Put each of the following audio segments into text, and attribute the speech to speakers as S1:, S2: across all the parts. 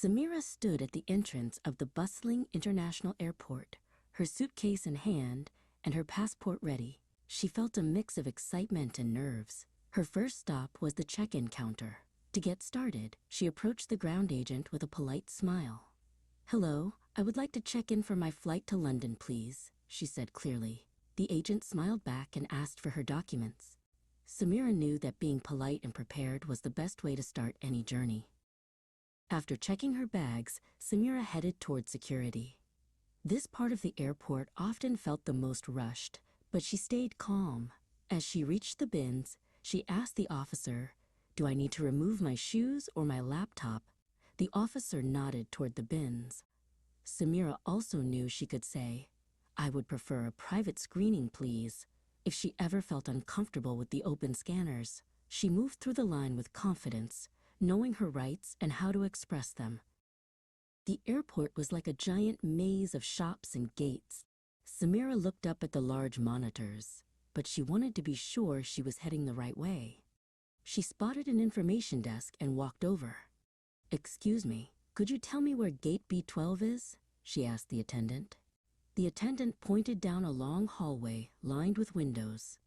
S1: Samira stood at the entrance of the bustling international airport, her suitcase in hand and her passport ready. She felt a mix of excitement and nerves. Her first stop was the check-in counter. To get started, she approached the ground agent with a polite smile. "Hello, I would like to check in for my flight to London, please," she said clearly. The agent smiled back and asked for her documents. Samira knew that being polite and prepared was the best way to start any journey. After checking her bags, Samira headed toward security. This part of the airport often felt the most rushed, but she stayed calm. As she reached the bins, she asked the officer, "Do I need to remove my shoes or my laptop?" The officer nodded toward the bins. Samira also knew she could say, "I would prefer a private screening, please," if she ever felt uncomfortable with the open scanners. She moved through the line with confidence, knowing her rights and how to express them. The airport was like a giant maze of shops and gates. Samira looked up at the large monitors, but she wanted to be sure she was heading the right way. She spotted an information desk and walked over. "Excuse me, could you tell me where gate B12 is?" she asked the attendant. The attendant pointed down a long hallway lined with windows.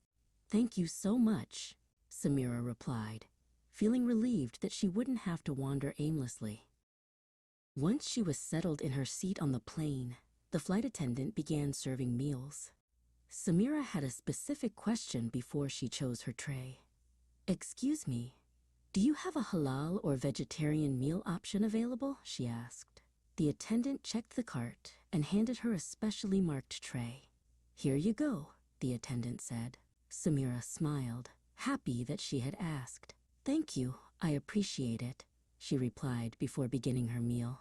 S1: "Thank you so much," Samira replied, feeling relieved that she wouldn't have to wander aimlessly. Once she was settled in her seat on the plane, the flight attendant began serving meals. Samira had a specific question before she chose her tray. "Excuse me, do you have a halal or vegetarian meal option available?" she asked. The attendant checked the cart and handed her a specially marked tray. "Here you go," the attendant said. Samira smiled, happy that she had asked. "Thank you, I appreciate it," she replied before beginning her meal.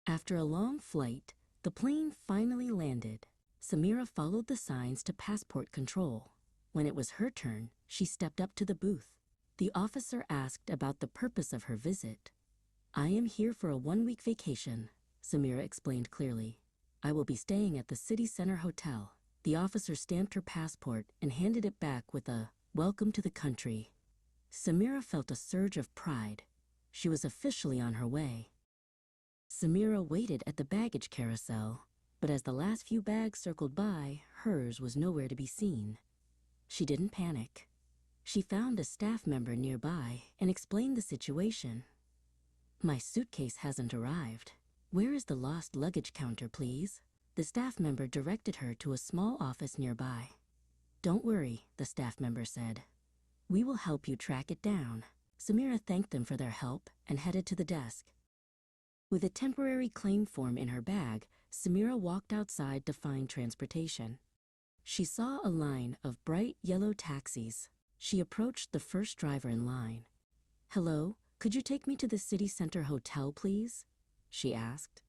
S1: After a long flight, the plane finally landed. Samira followed the signs to passport control. When it was her turn, she stepped up to the booth. The officer asked about the purpose of her visit. "I am here for a one-week vacation," Samira explained clearly. "I will be staying at the city center hotel." The officer stamped her passport and handed it back with a "Welcome to the country." Samira felt a surge of pride. She was officially on her way. Samira waited at the baggage carousel, but as the last few bags circled by, hers was nowhere to be seen. She didn't panic. She found a staff member nearby and explained the situation. "My suitcase hasn't arrived. Where is the lost luggage counter, please?" The staff member directed her to a small office nearby. "Don't worry," the staff member said. "We will help you track it down." Samira thanked them for their help and headed to the desk. With a temporary claim form in her bag, Samira walked outside to find transportation. She saw a line of bright yellow taxis. She approached the first driver in line. "Hello, could you take me to the city center hotel, please?" she asked.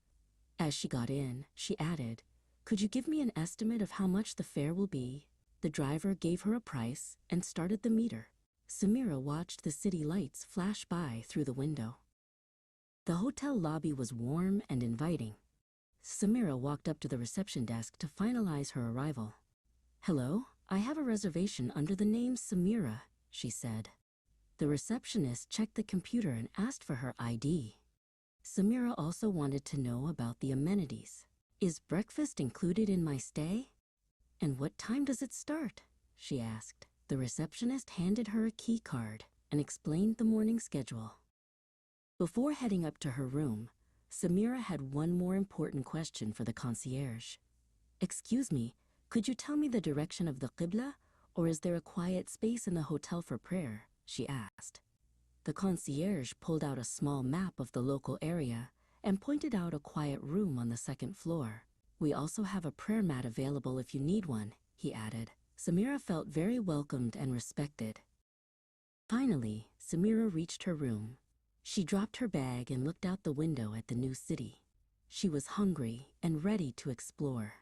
S1: As she got in, she added, "Could you give me an estimate of how much the fare will be?" The driver gave her a price and started the meter. Samira watched the city lights flash by through the window. The hotel lobby was warm and inviting. Samira walked up to the reception desk to finalize her arrival. "Hello, I have a reservation under the name Samira," she said. The receptionist checked the computer and asked for her ID. Samira also wanted to know about the amenities. "Is breakfast included in my stay? And what time does it start?" she asked. The receptionist handed her a key card and explained the morning schedule. Before heading up to her room, Samira had one more important question for the concierge. "Excuse me, could you tell me the direction of the Qibla, or is there a quiet space in the hotel for prayer?" she asked. The concierge pulled out a small map of the local area and pointed out a quiet room on the second floor. "We also have a prayer mat available if you need one," he added. Samira felt very welcomed and respected. Finally, Samira reached her room. She dropped her bag and looked out the window at the new city. She was hungry and ready to explore.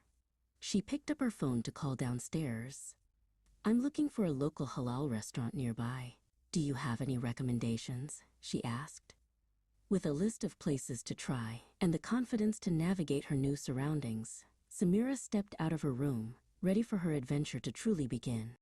S1: She picked up her phone to call downstairs. "I'm looking for a local halal restaurant nearby. Do you have any recommendations?" she asked. With a list of places to try and the confidence to navigate her new surroundings, Samira stepped out of her room, ready for her adventure to truly begin.